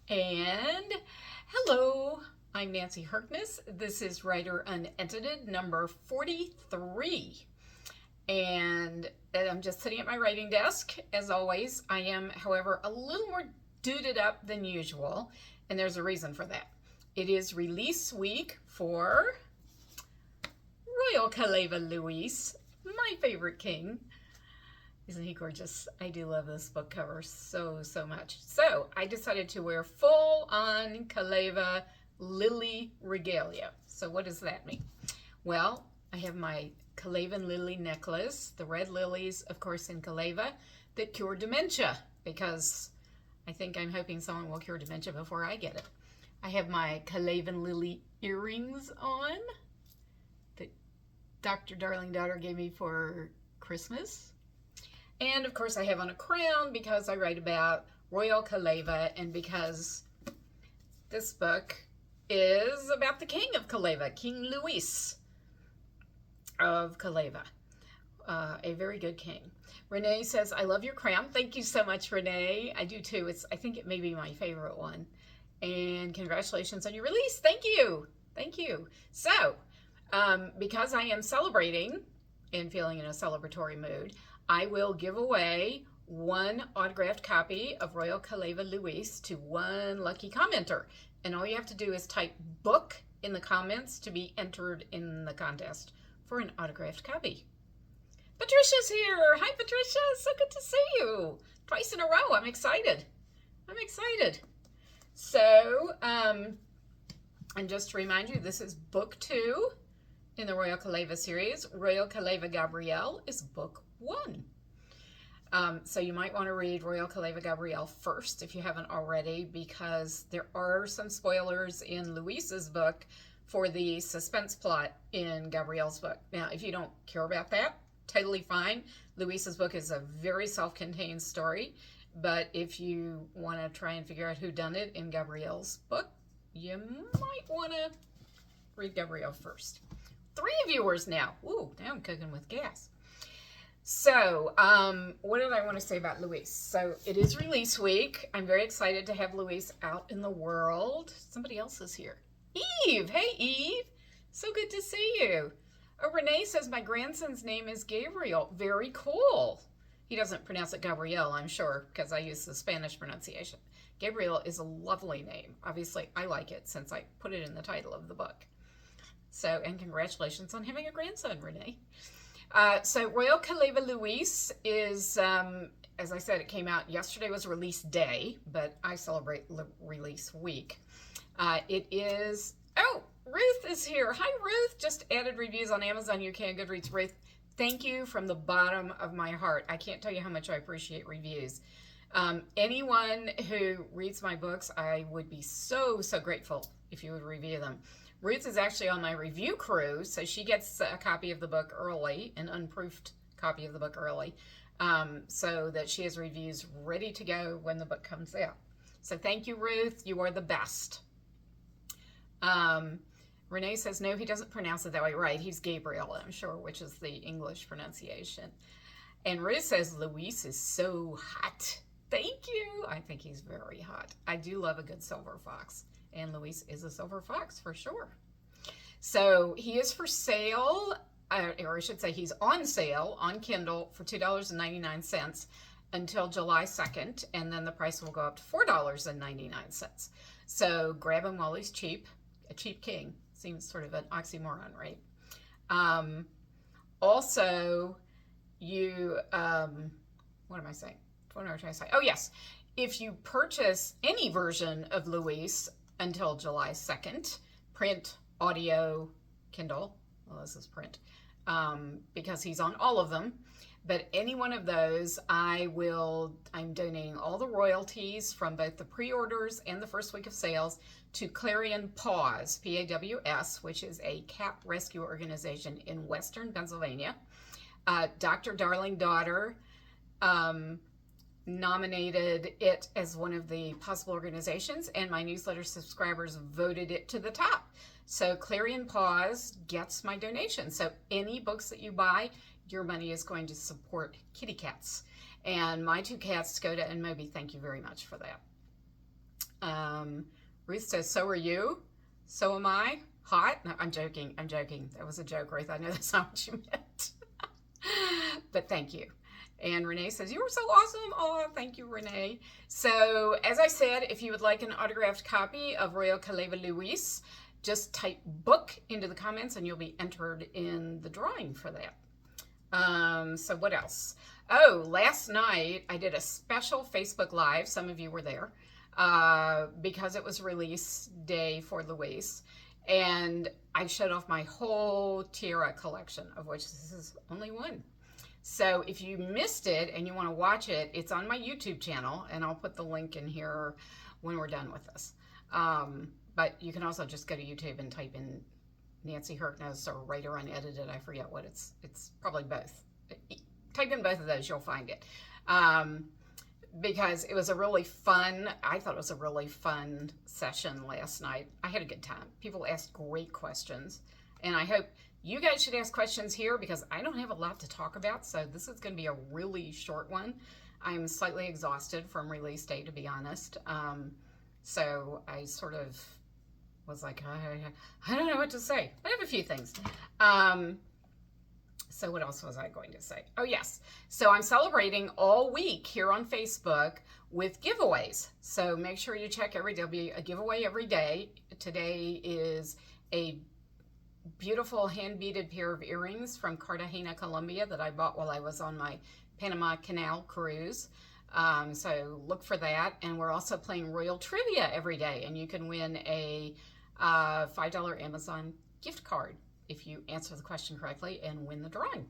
And hello, I'm Nancy Harkness. This is Writer Unedited number 43. And I'm just sitting at my writing desk, as always. I am, however, a little more duded up than usual, and there's a reason for that. It is release week for Royal Kaleva Luis, my favorite king. Isn't he gorgeous? I do love this book cover so much. So I decided to wear full on Kaleva lily regalia. So what does that mean? Well, I have my Kalevan lily necklace, the red lilies, of course, in Kaleva, that cure dementia, because I think I'm hoping someone will cure dementia before I get it. I have my Kalevan lily earrings on that Dr. Darling Daughter gave me for Christmas. And of course I have on a crown because I write about Royal Kaleva and because this book is about the king of Kaleva, King Luis of Kaleva, a very good king. Renee says, I love your crown. Thank you so much, Renee. I do too. I think it may be my favorite one. And congratulations on your release. Thank you. Thank you. So, because I am celebrating and feeling in a celebratory mood, I will give away one autographed copy of Royal Kaleva Luis to one lucky commenter. And all you have to do is type book in the comments to be entered in the contest for an autographed copy. Patricia's here. Hi, Patricia. So good to see you. Twice in a row. I'm excited. So, and just to remind you, this is book 2 in the Royal Kaleva series. Royal Kaleva Gabrielle is book 1. So you might want to read Royal Kaleva Gabrielle first if you haven't already, because there are some spoilers in Luis's book for the suspense plot in Gabrielle's book. Now, if you don't care about that, totally fine. Luis's book is a very self-contained story, but if you want to try and figure out who done it in Gabrielle's book, you might want to read Gabrielle first. 3 viewers now. Ooh, now I'm cooking with gas. So, what did I want to say about Luis? So, it is release week. I'm very excited to have Luis out in the world. Somebody else is here. Eve! Hey, Eve! So good to see you. Oh, Renee says my grandson's name is Gabriel. Very cool. He doesn't pronounce it Gabrielle, I'm sure, because I use the Spanish pronunciation. Gabriel is a lovely name. Obviously, I like it since I put it in the title of the book. So, and congratulations on having a grandson, Renee. So Royal Kaleva Luis is, as I said, it came out yesterday was release day, but I celebrate release week. It is, oh, Ruth is here. Hi, Ruth. Just added reviews on Amazon, UK, and Goodreads. Ruth, thank you from the bottom of my heart. I can't tell you how much I appreciate reviews. Anyone who reads my books, I would be so grateful if you would review them. Ruth is actually on my review crew, so she gets a copy of the book early, an unproofed copy of the book early, so that she has reviews ready to go when the book comes out. So thank you, Ruth. You are the best. Renee says, no, he doesn't pronounce it that way. Right, he's Gabriel, I'm sure, which is the English pronunciation. And Ruth says, Luis is so hot. Thank you. I think he's very hot. I do love a good silver fox. And Luis is a silver fox for sure. So he is for sale, or I should say he's on sale on Kindle for $2.99 until July 2nd, and then the price will go up to $4.99. So grab him while he's cheap. A cheap king. Seems sort of an oxymoron, right? Also, you, what am I saying? What am I trying to say? Oh, yes. If you purchase any version of Luis until July 2nd, print, audio, Kindle, well, this is print, because he's on all of them, but any one of those, I'm donating all the royalties from both the pre-orders and the first week of sales to Clarion Paws, P-A-W-S, which is a cat rescue organization in Western Pennsylvania. Dr. Darling Daughter nominated it as one of the possible organizations, and my newsletter subscribers voted it to the top. So Clarion Paws gets my donation. So any books that you buy, your money is going to support kitty cats. And my 2 cats, Skoda and Moby, thank you very much for that. Ruth says, so are you. So am I. Hot? No, I'm joking. I'm joking. That was a joke, Ruth. I know that's not what you meant. But thank you. And Renee says, you were so awesome. Oh, thank you, Renee. So, as I said, if you would like an autographed copy of Royal Caleva Luis, just type book into the comments and you'll be entered in the drawing for that. So what else? Oh, last night I did a special Facebook Live. Some of you were there because it was release day for Luis. And I showed off my whole tiara collection, of which this is only one. So if you missed it and you want to watch it, it's on my YouTube channel, and I'll put the link in here when we're done with this. But you can also just go to YouTube and type in Nancy Herkness or Writer Unedited. I forget what it's probably both. Type in both of those, you'll find it. Because it was a really fun, I thought it was a really fun session last night. I had a good time. People asked great questions, and I hope you guys should ask questions here because I don't have a lot to talk about, so this is going to be a really short one. I'm slightly exhausted from release day, to be honest. So I sort of was like, I don't know what to say. I have a few things. So what else was I going to say? Oh, yes. So I'm celebrating all week here on Facebook with giveaways. So make sure you check there'll be a giveaway every day. Today is a beautiful hand-beaded pair of earrings from Cartagena, Colombia that I bought while I was on my Panama Canal cruise. So look for that. And we're also playing Royal Trivia every day, and you can win a $5 Amazon gift card if you answer the question correctly and win the drawing.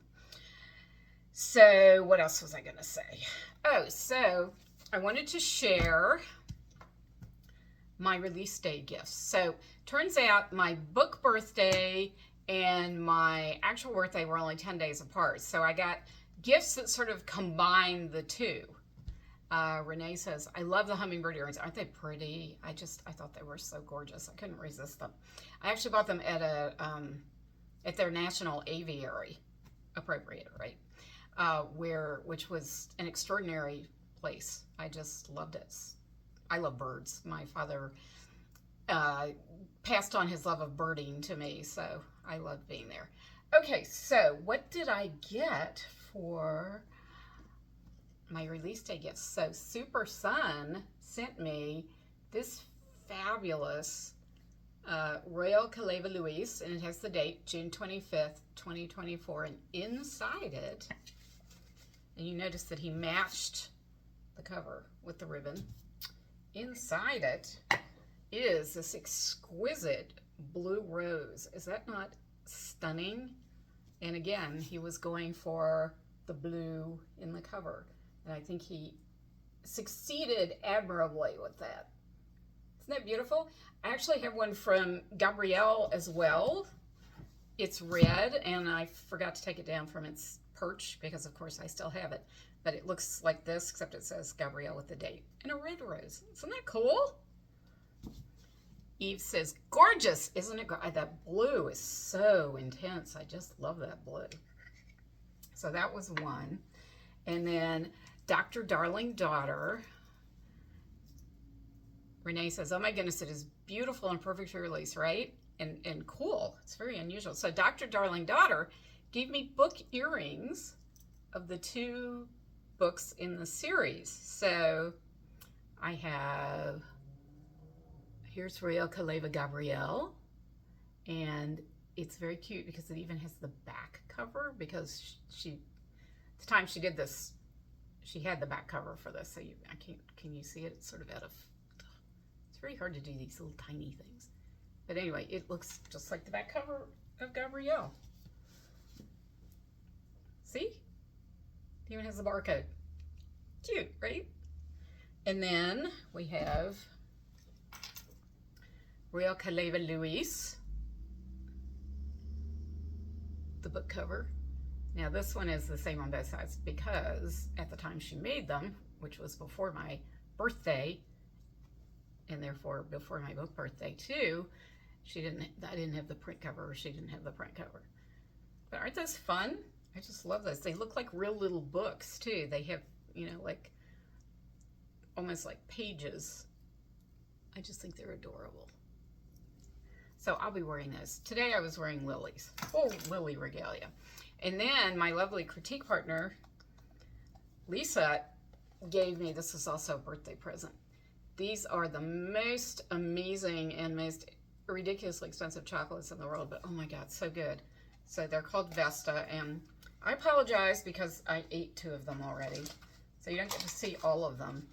So what else was I going to say? Oh, so I wanted to share my release day gifts. So turns out my book birthday and my actual birthday were only 10 days apart. So I got gifts that sort of combine the two. Renee says, I love the hummingbird earrings. Aren't they pretty? I thought they were so gorgeous. I couldn't resist them. I actually bought them at their national aviary, appropriate, right? Which was an extraordinary place. I just loved it. I love birds. My father passed on his love of birding to me, so I love being there. Okay, so what did I get for my release day gifts? So Super Sun sent me this fabulous Royal Caleva Luis, and it has the date, June 25th, 2024, and inside it, and you notice that he matched the cover with the ribbon. Inside it is this exquisite blue rose. Is that not stunning? And again, he was going for the blue in the cover, and I think he succeeded admirably with that. Isn't that beautiful? I actually have one from Gabrielle as well. It's red, and I forgot to take it down from its perch because, of course, I still have it. But it looks like this, except it says Gabrielle with the date. And a red rose. Isn't that cool? Eve says, gorgeous, isn't it? That blue is so intense. I just love that blue. So that was one. And then Dr. Darling Daughter. Renee says, oh my goodness, it is beautiful and perfect for release, right? And cool. It's very unusual. So Dr. Darling Daughter gave me book earrings of the two books in the series. So I have, here's Royal Caleva Gabrielle, and it's very cute because it even has the back cover because she the time she did this, she had the back cover for this. So can you see it? It's sort of out of, it's very hard to do these little tiny things. But anyway, it looks just like the back cover of Gabrielle. See? It even has the barcode. Cute, right? And then we have Royal Caleva Luis, the book cover. Now this one is the same on both sides because at the time she made them, which was before my birthday, and therefore before my book birthday too, I didn't have the print cover, or she didn't have the print cover. But aren't those fun? I just love those. They look like real little books too. They have, like almost like pages I just think they're adorable. So I'll be wearing those. Today I was wearing Lily's. Oh, Lily Regalia. And then my lovely critique partner, Lisa, gave me, this is also a birthday present. These are the most amazing and most ridiculously expensive chocolates in the world, but oh my God, so good. So they're called Vesta, and I apologize because I ate 2 of them already. So you don't get to see all of them.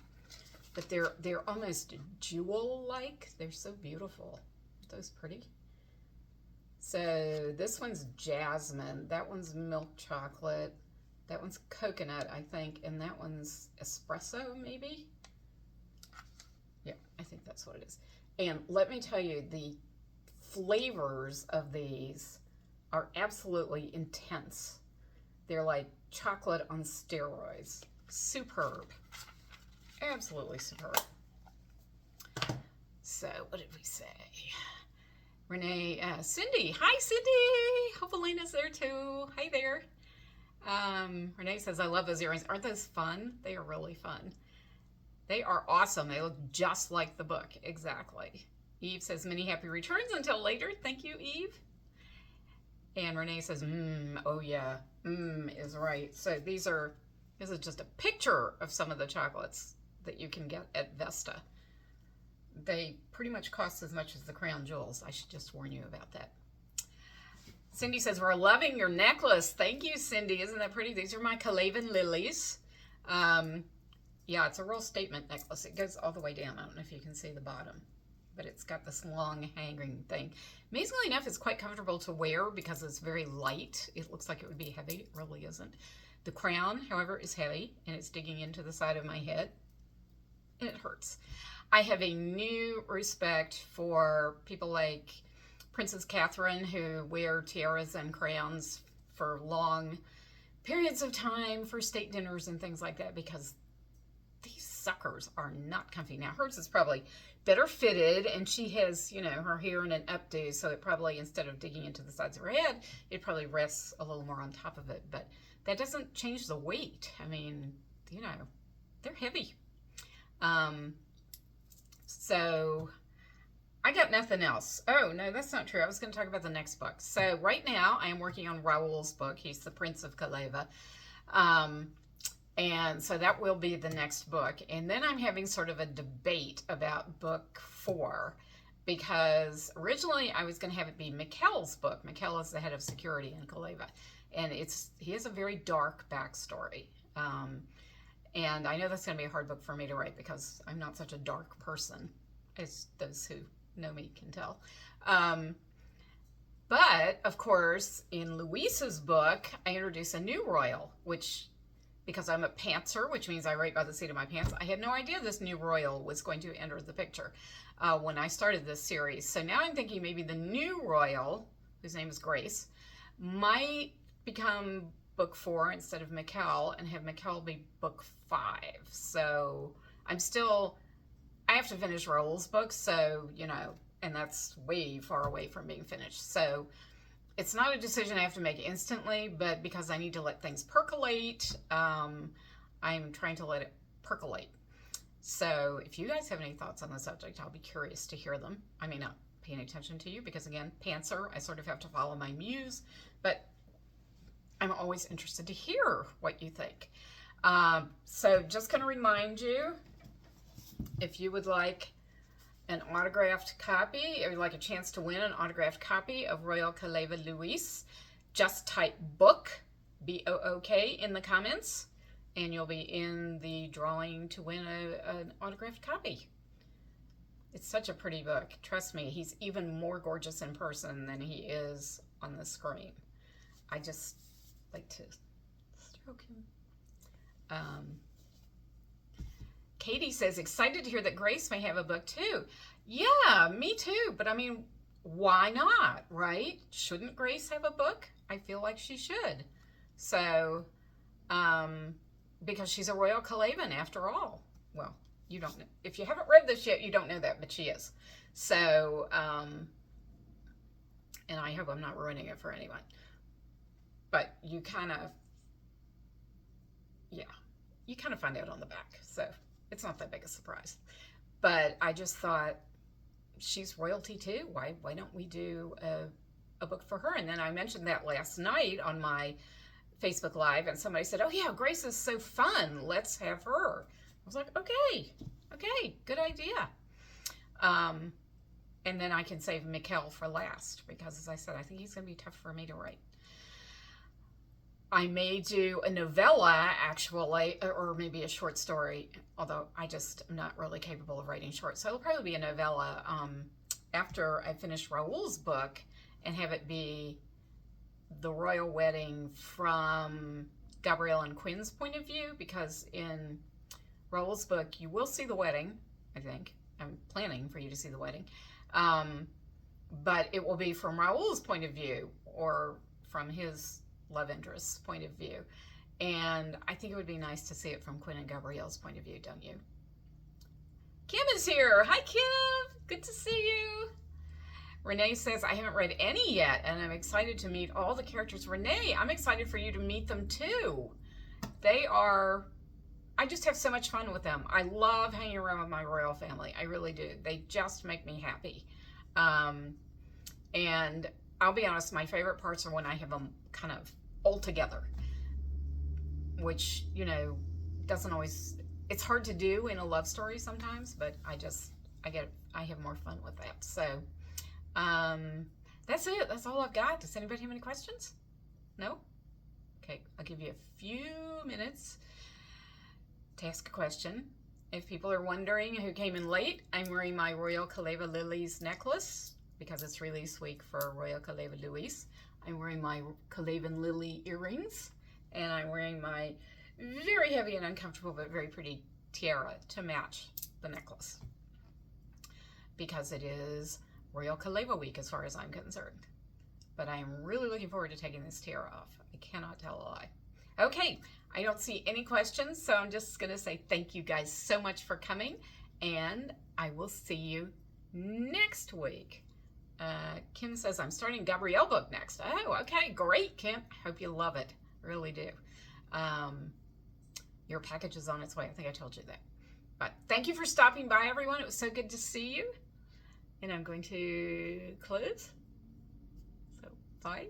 But they're almost jewel-like. They're so beautiful. Aren't those pretty? So this one's jasmine. That one's milk chocolate. That one's coconut, I think. And that one's espresso, maybe? Yeah, I think that's what it is. And let me tell you, the flavors of these are absolutely intense. They're like chocolate on steroids. Superb. Absolutely superb. So, what did we say? Renee, Cindy. Hi, Cindy. Hope Elena's there too. Hi there. Renee says, I love those earrings. Aren't those fun? They are really fun. They are awesome. They look just like the book. Exactly. Eve says, many happy returns until later. Thank you, Eve. And Renee says, oh yeah, is right. So this is just a picture of some of the chocolates that you can get at Vesta. They pretty much cost as much as the crown jewels. I should just warn you about that. Cindy says, we're loving your necklace. Thank you, Cindy. Isn't that pretty? These are my Calavan lilies. Yeah, it's a real statement necklace. It goes all the way down. I don't know if you can see the bottom, but it's got this long hanging thing. Amazingly enough, it's quite comfortable to wear because it's very light. It looks like it would be heavy. It really isn't. The crown, however, is heavy, and it's digging into the side of my head, and it hurts. I have a new respect for people like Princess Catherine who wear tiaras and crowns for long periods of time for state dinners and things like that, because these suckers are not comfy. Now, hers is probably better fitted, and she has, you know, her hair in an updo, so it probably, instead of digging into the sides of her head, it probably rests a little more on top of it, but that doesn't change the weight. I mean, you know, they're heavy. So I got nothing else. Oh, no, that's not true. I was going to talk about the next book. So right now I am working on Raoul's book. He's the Prince of Kaleva. And so that will be the next book. And then I'm having sort of a debate about book 4, because originally I was going to have it be Mikkel's book. Mikkel is the head of security in Kaleva. And he has a very dark backstory. And I know that's going to be a hard book for me to write because I'm not such a dark person, as those who know me can tell. But, of course, in Louisa's book, I introduce a new royal, which, because I'm a pantser, which means I write by the seat of my pants, I had no idea this new royal was going to enter the picture when I started this series. So now I'm thinking maybe the new royal, whose name is Grace, might become book 4 instead of Mikkel, and have Mikkel be book 5. So I have to finish Raoul's book, so, you know, and that's way far away from being finished. So it's not a decision I have to make instantly, but because I need to let things percolate, I'm trying to let it percolate. So if you guys have any thoughts on the subject, I'll be curious to hear them. I may not pay any attention to you because, again, pantser, I sort of have to follow my muse, but I'm always interested to hear what you think. So just going to remind you, if you would like an autographed copy, or like a chance to win an autographed copy of Royal Kaleva Louise, just type book, B-O-O-K, in the comments, and you'll be in the drawing to win an autographed copy. It's such a pretty book. Trust me, he's even more gorgeous in person than he is on the screen. I just like to stroke him. Katie says, excited to hear that Grace may have a book too. Yeah, me too. But I mean, why not, right? Shouldn't Grace have a book? I feel like she should. So, because she's a Royal Kalevan after all. Well, you don't know. If you haven't read this yet, you don't know that, but she is. So, and I hope I'm not ruining it for anyone. But you kind of, yeah, you kind of find out on the back. So it's not that big a surprise. But I just thought, she's royalty too. Why don't we do a book for her? And then I mentioned that last night on my Facebook Live, and somebody said, oh yeah, Grace is so fun. Let's have her. I was like, okay, good idea. And then I can save Mikkel for last, because as I said, I think he's going to be tough for me to write. I may do a novella, actually, or maybe a short story, although I just am not really capable of writing short. So it'll probably be a novella after I finish Raoul's book, and have it be the royal wedding from Gabrielle and Quinn's point of view, because in Raoul's book, you will see the wedding, I think. I'm planning for you to see the wedding. But it will be from Raoul's point of view, or from his love interest's point of view. And I think it would be nice to see it from Quinn and Gabrielle's point of view, don't you? Kim is here. Hi, Kim. Good to see you. Renee says, I haven't read any yet, and I'm excited to meet all the characters. Renee, I'm excited for you to meet them too. I just have so much fun with them. I love hanging around with my royal family. I really do. They just make me happy. And I'll be honest, my favorite parts are when I have them kind of all together, which, you know, doesn't always, it's hard to do in a love story sometimes, but I have more fun with that. So, that's it. That's all I've got. Does anybody have any questions? No? Okay, I'll give you a few minutes to ask a question. If people are wondering who came in late, I'm wearing my Royal Kaleva Lilies necklace because it's release week for Royal Kaleva Louise. I'm wearing my Kalevan Lily earrings, and I'm wearing my very heavy and uncomfortable but very pretty tiara to match the necklace, because it is Royal Kaleva week as far as I'm concerned. But I am really looking forward to taking this tiara off. I cannot tell a lie. Okay, I don't see any questions, so I'm just going to say thank you guys so much for coming, and I will see you next week. Kim says, I'm starting Gabrielle book next. Oh, okay, great, Kim. Hope you love it. Really do. Your package is on its way. I think I told you that. But thank you for stopping by, everyone. It was so good to see you. And I'm going to close. So, bye.